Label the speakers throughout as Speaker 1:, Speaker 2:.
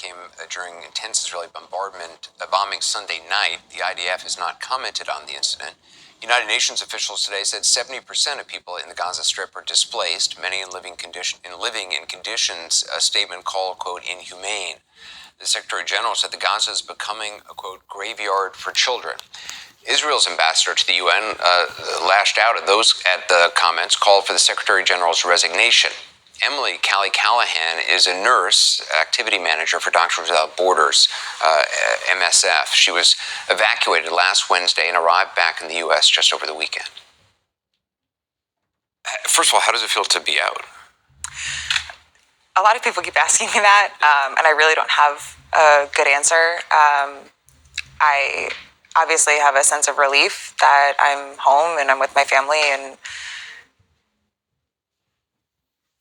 Speaker 1: came during intense Israeli bombing Sunday night. The IDF has not commented on the incident. United Nations officials today said 70% of people in the Gaza Strip are displaced, many in living in conditions a statement called, quote, inhumane. The Secretary General said the Gaza is becoming a, quote, graveyard for children. Israel's ambassador to the UN lashed out at the comments, called for the Secretary General's resignation. Emily Callahan is a nurse, activity manager for Doctors Without Borders, MSF. She was evacuated last Wednesday and arrived back in the U.S. just over the weekend. First of all, how does it feel to be out?
Speaker 2: A lot of people keep asking me that, and I really don't have a good answer. I obviously have a sense of relief that I'm home and I'm with my family and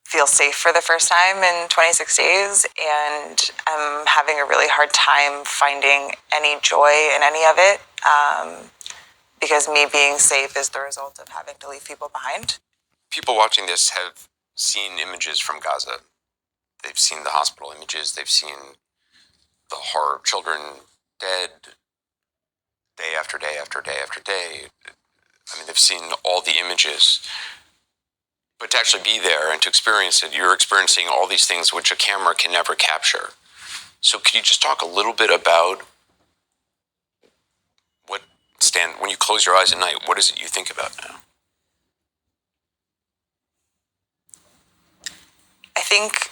Speaker 2: feel safe for the first time in 26 days, and I'm having a really hard time finding any joy in any of it, because me being safe is the result of having to leave people behind.
Speaker 1: People watching this have seen images from Gaza. They've seen the hospital images. They've seen the horror of children dead day after day after day after day. I mean, they've seen all the images. But to actually be there and to experience it, you're experiencing all these things which a camera can never capture. So can you just talk a little bit about when you close your eyes at night, what is it you think about now?
Speaker 2: I think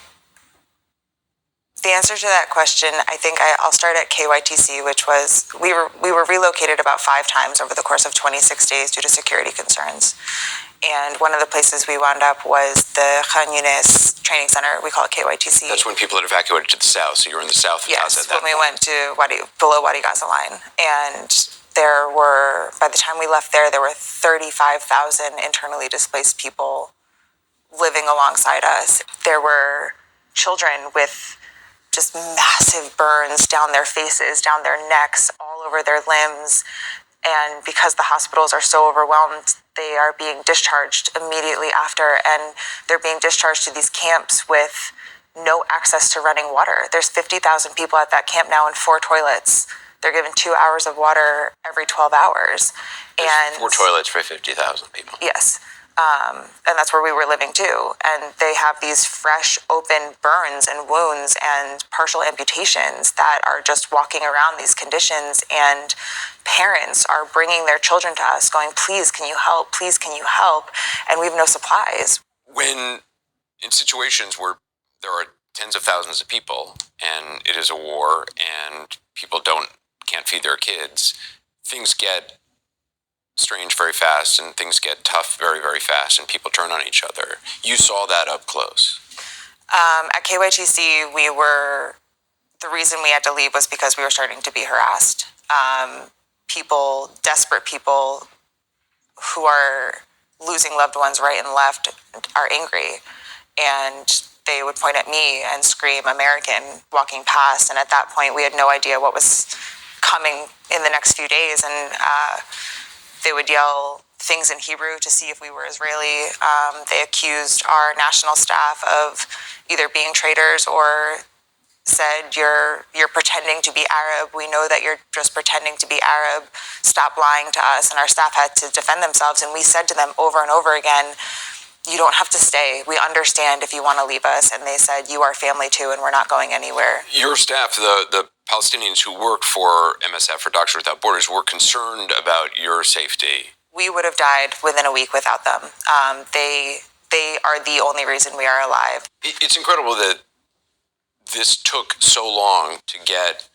Speaker 2: the answer to that question, I'll start at KYTC, which was, we were relocated about 5 times over the course of 26 days due to security concerns. And one of the places we wound up was the Khan Yunis training center. We call it KYTC.
Speaker 1: That's when people had evacuated to the south, so you were in the south of Gaza at that point.
Speaker 2: Yes, when we went to below Wadi Gaza line. And by the time we left there were 35,000 internally displaced people living alongside us. There were children with just massive burns down their faces, down their necks, all over their limbs. And because the hospitals are so overwhelmed, they are being discharged immediately after, and they're being discharged to these camps with no access to running water. There's 50,000 people at that camp now and 4 toilets. They're given 2 hours of water every 12 hours.
Speaker 1: There's 4 toilets for 50,000 people.
Speaker 2: Yes. And that's where we were living too. And they have these fresh, open burns and wounds and partial amputations that are just walking around these conditions. And parents are bringing their children to us going, please, can you help? Please, can you help? And we have no supplies.
Speaker 1: When in situations where there are tens of thousands of people and it is a war and people can't feed their kids, things get strange very fast and things get tough very, very fast and people turn on each other. You saw that up close.
Speaker 2: At KYTC, the reason we had to leave was because we were starting to be harassed. Desperate people who are losing loved ones right and left are angry. And they would point at me and scream American walking past. And at that point, we had no idea what was coming in the next few days. And they would yell things in Hebrew to see if we were Israeli. They accused our national staff of either being traitors or said, you're pretending to be Arab. We know that you're just pretending to be Arab. Stop lying to us. And our staff had to defend themselves. And we said to them over and over again, you don't have to stay. We understand if you want to leave us. And they said, you are family too, and we're not going anywhere.
Speaker 1: Your staff, the Palestinians who worked for MSF, or Doctors Without Borders, were concerned about your safety.
Speaker 2: We would have died within a week without them. They are the only reason we are alive.
Speaker 1: It's incredible that this took so long to get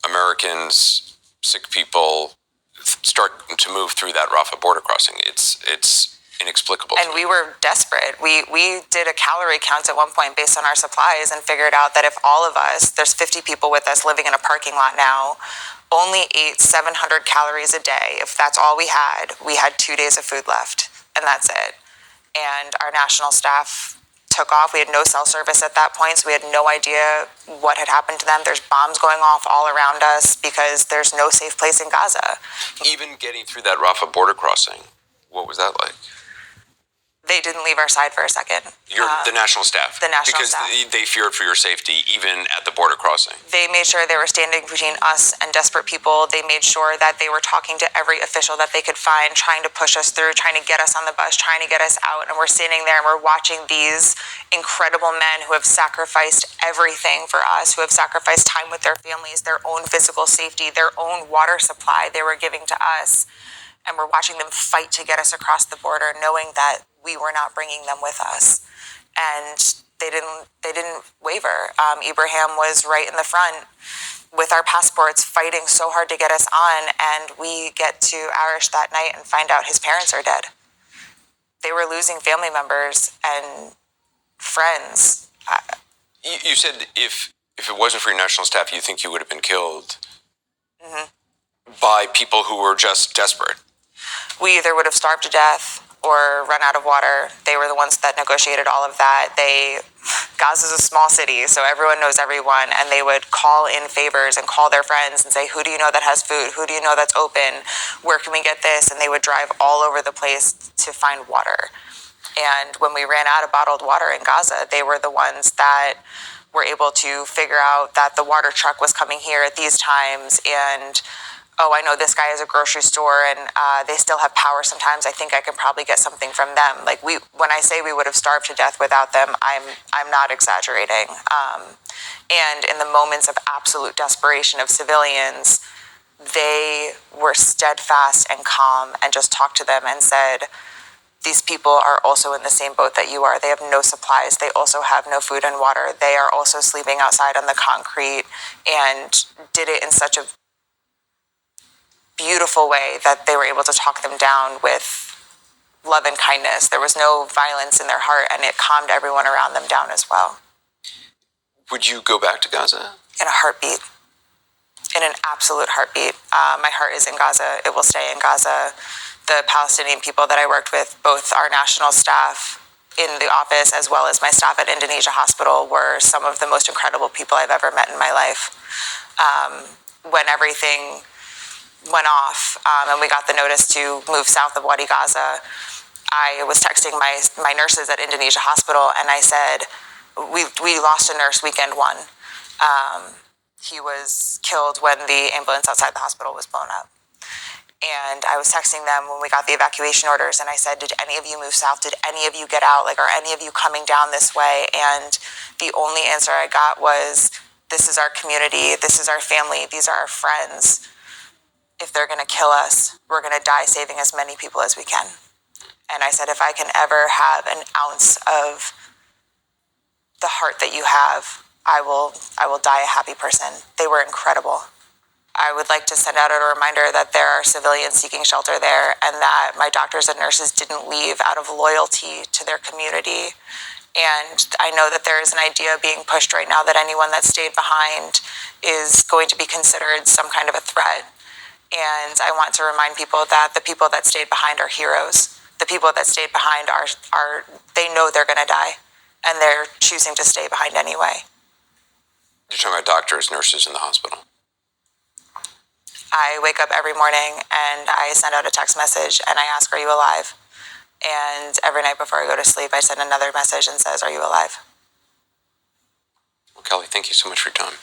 Speaker 1: Americans, sick people, start to move through that Rafah border crossing. It's inexplicable.
Speaker 2: And we were desperate. We did a calorie count at one point based on our supplies and figured out that if all of us, there's 50 people with us living in a parking lot now, only ate 700 calories a day. If that's all we had 2 days of food left, and that's it. And our national staff took off. We had no cell service at that point, so we had no idea what had happened to them. There's bombs going off all around us because there's no safe place in Gaza.
Speaker 1: Even getting through that Rafah border crossing, what was that like?
Speaker 2: They didn't leave our side for a second.
Speaker 1: The national staff?
Speaker 2: The national
Speaker 1: because
Speaker 2: staff.
Speaker 1: Because they feared for your safety, even at the border crossing.
Speaker 2: They made sure they were standing between us and desperate people. They made sure that they were talking to every official that they could find, trying to push us through, trying to get us on the bus, trying to get us out. And we're standing there and we're watching these incredible men who have sacrificed everything for us, who have sacrificed time with their families, their own physical safety, their own water supply they were giving to us. And we're watching them fight to get us across the border, knowing that we were not bringing them with us. And they didn't waver. Ibrahim was right in the front with our passports, fighting so hard to get us on, and we get to Arish that night and find out his parents are dead. They were losing family members and friends.
Speaker 1: You said if it wasn't for your national staff, you think you would have been killed by people who were just desperate.
Speaker 2: We either would have starved to death or run out of water. They were the ones that negotiated all of that. Gaza's a small city, so everyone knows everyone, and they would call in favors and call their friends and say, who do you know that has food? Who do you know that's open? Where can we get this? And they would drive all over the place to find water. And when we ran out of bottled water in Gaza, they were the ones that were able to figure out that the water truck was coming here at these times, and I know this guy has a grocery store and they still have power sometimes. I think I can probably get something from them. Like when I say we would have starved to death without them, I'm not exaggerating. And in the moments of absolute desperation of civilians, they were steadfast and calm and just talked to them and said, these people are also in the same boat that you are. They have no supplies. They also have no food and water. They are also sleeping outside on the concrete, and did it in such a beautiful way that they were able to talk them down with love and kindness. There was no violence in their heart, and it calmed everyone around them down as well.
Speaker 1: Would you go back to Gaza?
Speaker 2: In a heartbeat. In an absolute heartbeat. My heart is in Gaza. It will stay in Gaza. The Palestinian people that I worked with, both our national staff in the office as well as my staff at Indonesia Hospital, were some of the most incredible people I've ever met in my life. When everything went off and we got the notice to move south of Wadi Gaza, I was texting my nurses at Indonesia Hospital, and I said, we lost a nurse weekend one. He was killed when the ambulance outside the hospital was blown up. And I was texting them when we got the evacuation orders, and I said, did any of you move south? Did any of you get out? Like, are any of you coming down this way? And the only answer I got was, this is our community, this is our family, these are our friends. If they're going to kill us, we're going to die saving as many people as we can. And I said, if I can ever have an ounce of the heart that you have, I will die a happy person. They were incredible. I would like to send out a reminder that there are civilians seeking shelter there, and that my doctors and nurses didn't leave out of loyalty to their community. And I know that there is an idea being pushed right now that anyone that stayed behind is going to be considered some kind of a threat. And I want to remind people that the people that stayed behind are heroes. The people that stayed behind are they know they're going to die, and they're choosing to stay behind anyway.
Speaker 1: You're talking about doctors, nurses in the hospital.
Speaker 2: I wake up every morning and I send out a text message and I ask, are you alive? And every night before I go to sleep, I send another message and says, are you alive?
Speaker 1: Well, Kelly, thank you so much for your time.